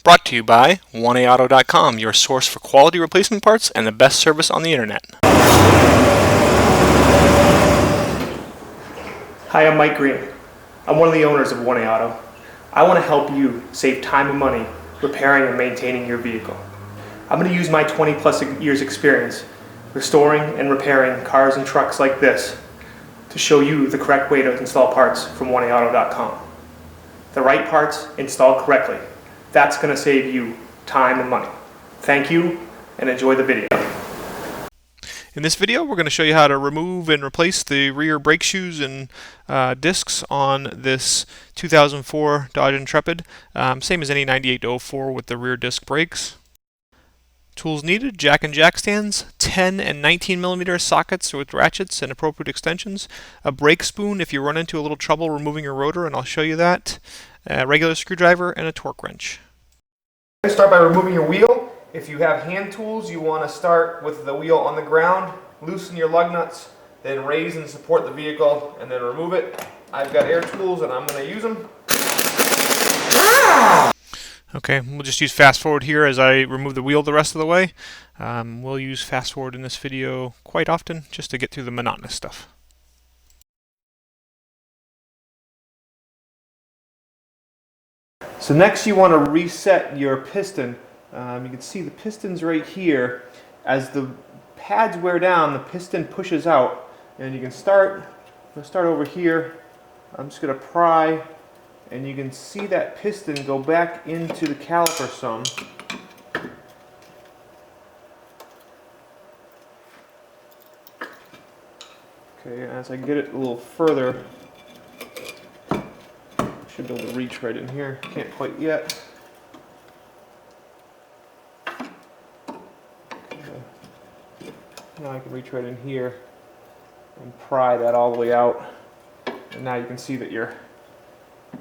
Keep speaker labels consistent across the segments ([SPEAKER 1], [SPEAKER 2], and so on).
[SPEAKER 1] Brought to you by 1AAuto.com, your source for quality replacement parts and the best service on the internet.
[SPEAKER 2] Hi, I'm Mike Green. I'm one of the owners of 1A Auto. I want to help you save time and money repairing and maintaining your vehicle. I'm going to use my 20+ years experience restoring and repairing cars and trucks like this to show you the correct way to install parts from 1AAuto.com. The right parts installed correctly. That's going to save you time and money. Thank you and enjoy the video.
[SPEAKER 1] In this video, we're going to show you how to remove and replace the rear brake shoes and discs on this 2004 Dodge Intrepid. Same as any 98-04 with the rear disc brakes. Tools needed: jack and jack stands, 10 and 19 millimeter sockets with ratchets and appropriate extensions, a brake spoon if you run into a little trouble removing your rotor, and I'll show you that, a regular screwdriver, and a torque wrench.
[SPEAKER 2] Start by removing your wheel. If you have hand tools, you want to start with the wheel on the ground, loosen your lug nuts, then raise and support the vehicle, and then remove it. I've got air tools and I'm going to use them.
[SPEAKER 1] Okay, we'll just use fast forward here as I remove the wheel the rest of the way. We'll use fast forward in this video quite often just to get through the monotonous stuff.
[SPEAKER 2] So next you want to reset your piston. You can see the piston's right here. As the pads wear down, the piston pushes out, and you can start over here. I'm just going to pry, and you can see that piston go back into the caliper some. Okay, as I get it a little further, I should be able to reach right in here. Can't quite yet. Now I can reach right in here and pry that all the way out, and now you can see that your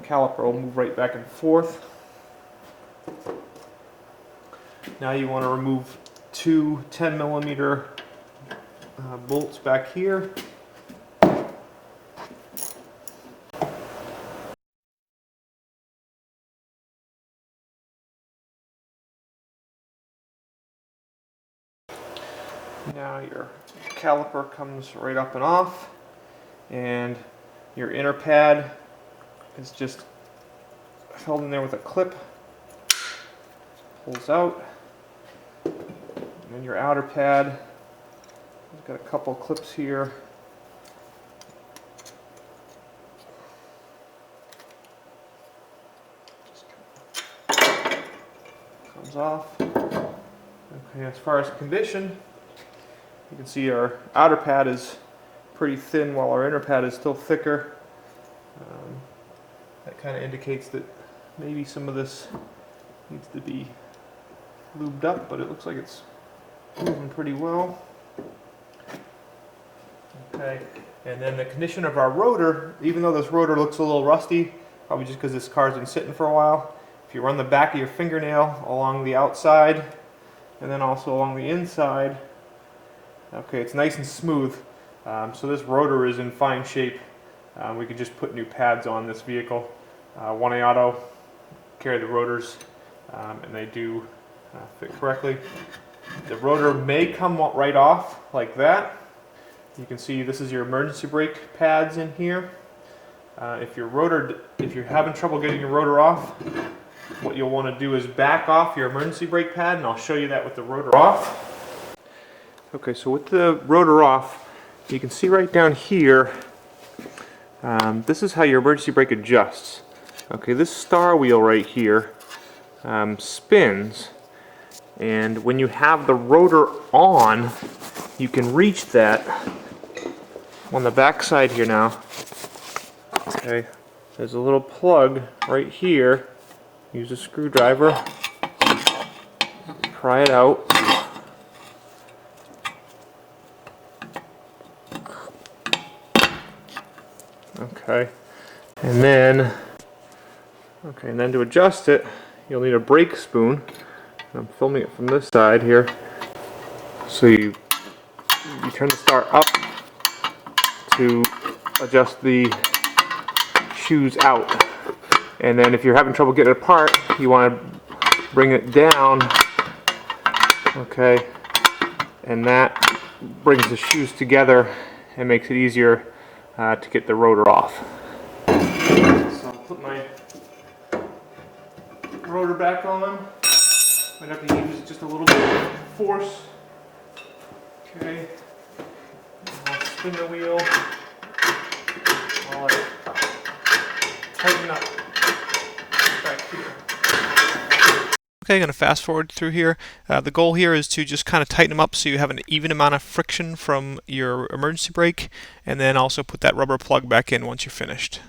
[SPEAKER 2] caliper will move right back and forth. Now you want to remove two 10 millimeter bolts back here. Now your caliper comes right up and off, and your inner pad is just held in there with a clip, pulls out, and then your outer pad, you've got a couple clips here. Just comes off. Okay, as far as condition, you can see our outer pad is pretty thin while our inner pad is still thicker. That kind of indicates that maybe some of this needs to be lubed up, but it looks like it's moving pretty well. Okay, and then the condition of our rotor, even though this rotor looks a little rusty, probably just because this car's been sitting for a while, if you run the back of your fingernail along the outside and then also along the inside, okay, it's nice and smooth. So this rotor is in fine shape. We could just put new pads on this vehicle. 1A Auto carry the rotors, and they do fit correctly. The rotor may come right off like that. You can see this is your emergency brake pads in here. If you're having trouble getting your rotor off, what you'll want to do is back off your emergency brake pad, and I'll show you that with the rotor off. Okay, so with the rotor off, you can see right down here, this is how your emergency brake adjusts. Okay, this star wheel right here spins, and when you have the rotor on, you can reach that on the back side here now. Okay, there's a little plug right here. Use a screwdriver, pry it out. Okay, and then to adjust it, you'll need a brake spoon. I'm filming it from this side here. So you turn the star up to adjust the shoes out. And then if you're having trouble getting it apart, you want to bring it down, okay, and that brings the shoes together and makes it easier to get the rotor off. So I'll put my rotor back on. Might have to use just a little bit of force. Okay, I'll spin the wheel while I tighten up back here.
[SPEAKER 1] Okay, going to fast forward through here. The goal here is to just kind of tighten them up so you have an even amount of friction from your emergency brake, and then also put that rubber plug back in once you're finished.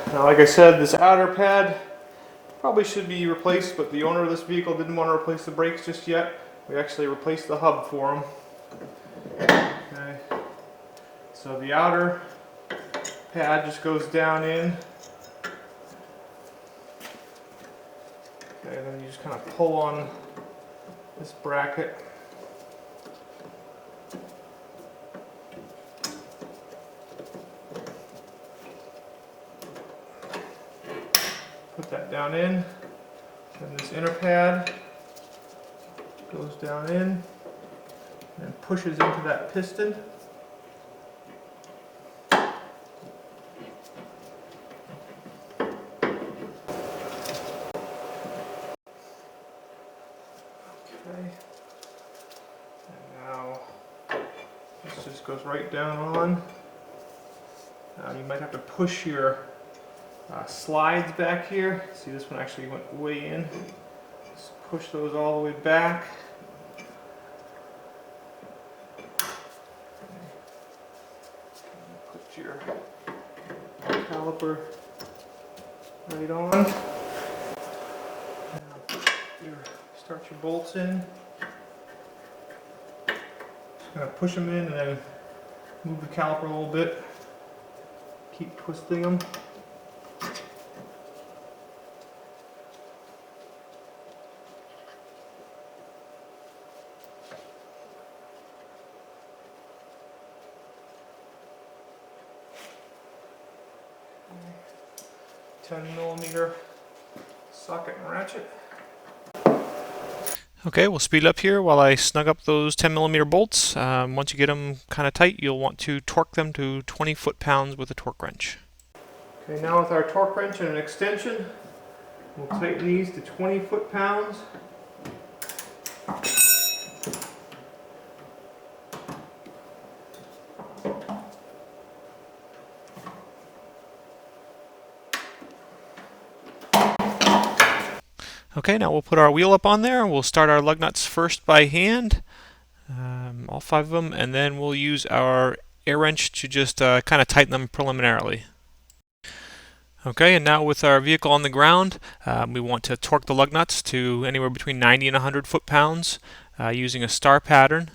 [SPEAKER 2] Now, like I said, this outer pad probably should be replaced, but the owner of this vehicle didn't want to replace the brakes just yet. We actually replaced the hub for him. Okay. So the outer pad just goes down in. Okay, then you just kind of pull on this bracket. Put that down in. Then this inner pad goes down in and pushes into that piston. Okay. And now this just goes right down on. You might have to push your slides back here. See, this one actually went way in. Just push those all the way back. Put your caliper right on. Now start your bolts in. Just gonna push them in and then move the caliper a little bit. Keep twisting them. Okay. 10mm socket and ratchet.
[SPEAKER 1] Okay, we'll speed it up here while I snug up those 10mm bolts. Once you get them kind of tight, you'll want to torque them to 20 foot-pounds with a torque wrench.
[SPEAKER 2] Okay, now with our torque wrench and an extension, we'll tighten these to 20 foot-pounds.
[SPEAKER 1] Okay, now we'll put our wheel up on there. We'll start our lug nuts first by hand, all 5 of them, and then we'll use our air wrench to just kind of tighten them preliminarily. Okay, and now with our vehicle on the ground, we want to torque the lug nuts to anywhere between 90 and 100 foot-pounds using a star pattern.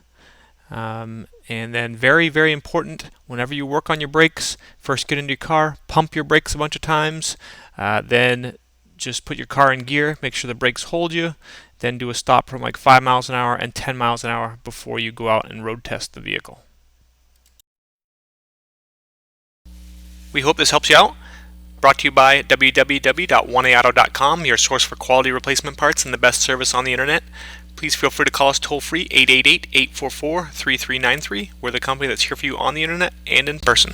[SPEAKER 1] And then very, very important, whenever you work on your brakes, first get into your car, pump your brakes a bunch of times, then just put your car in gear, make sure the brakes hold you, then do a stop from like 5 miles an hour and 10 miles an hour before you go out and road test the vehicle. We hope this helps you out. Brought to you by www.1aauto.com, your source for quality replacement parts and the best service on the internet. Please feel free to call us toll-free 888-844-3393. We're the company that's here for you on the internet and in person.